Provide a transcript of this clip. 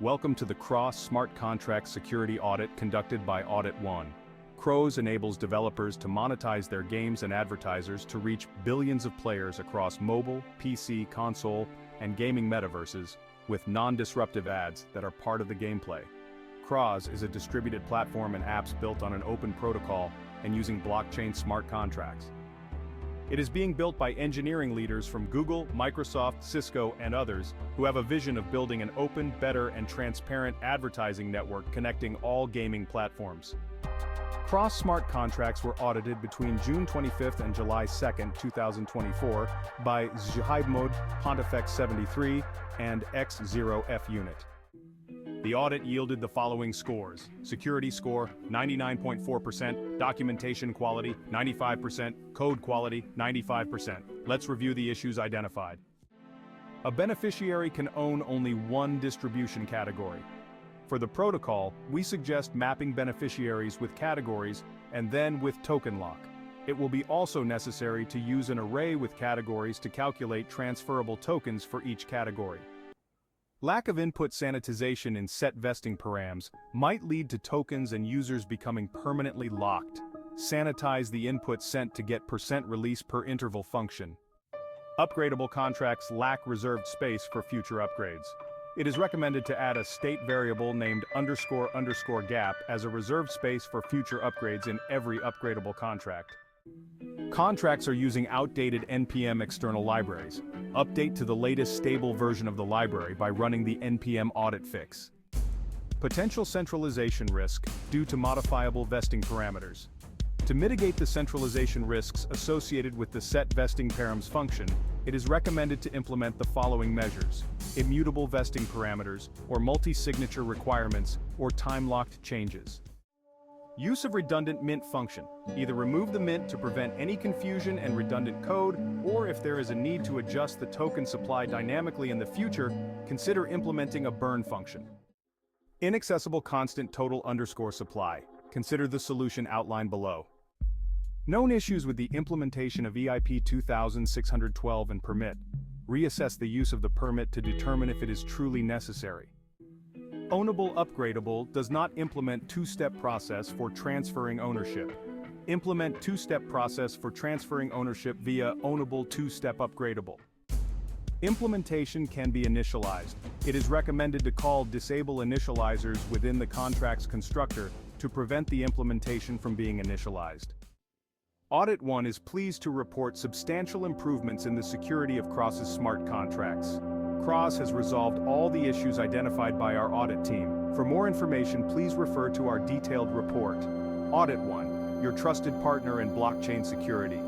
Welcome to the Cros Smart Contract Security Audit conducted by AuditOne. Cros enables developers to monetize their games and advertisers to reach billions of players across mobile, PC, console, and gaming metaverses with non-disruptive ads that are part of the gameplay. Cros is a distributed platform and apps built on an open protocol and using blockchain smart contracts. It is being built by engineering leaders from Google, Microsoft, Cisco, and others who have a vision of building an open, better, and transparent advertising network connecting all gaming platforms. Cros smart contracts were audited between June 25th and July 2nd, 2024 by Zhihybmod, Pontifex 73, and X0F Unit. The audit yielded the following scores: security score 99.4%, documentation quality 95%, code quality 95%. Let's review the issues identified. A beneficiary can own only one distribution category. For the protocol, we suggest mapping beneficiaries with categories and then with token lock. It will be also necessary to use an array with categories to calculate transferable tokens for each category. Lack of input sanitization in set vesting params might lead to tokens and users becoming permanently locked. Sanitize the input sent to get % release per interval function. Upgradable contracts lack reserved space for future upgrades. It is recommended to add a state variable named __gap as a reserved space for future upgrades in every upgradable contract. Contracts are using outdated NPM external libraries. Update to the latest stable version of the library by running the npm audit fix. Potential centralization risk due to modifiable vesting parameters. To mitigate the centralization risks associated with the set vesting params function, it is recommended to implement the following measures: immutable vesting parameters, or multi-signature requirements, or time-locked changes. Use of redundant mint function. Either remove the mint to prevent any confusion and redundant code, or if there is a need to adjust the token supply dynamically in the future, consider implementing a burn function. Inaccessible constant total _ supply. Consider the solution outlined below. Known issues with the implementation of EIP 2612 and permit. Reassess the use of the permit to determine if it is truly necessary. Ownable Upgradable does not implement two-step process for transferring ownership. Implement two-step process for transferring ownership via Ownable two-step upgradable. Implementation can be initialized. It is recommended to call disable initializers within the contract's constructor to prevent the implementation from being initialized. AuditOne is pleased to report substantial improvements in the security of Cros's smart contracts. Cros has resolved all the issues identified by our audit team. For more information, please refer to our detailed report. AuditOne, your trusted partner in blockchain security.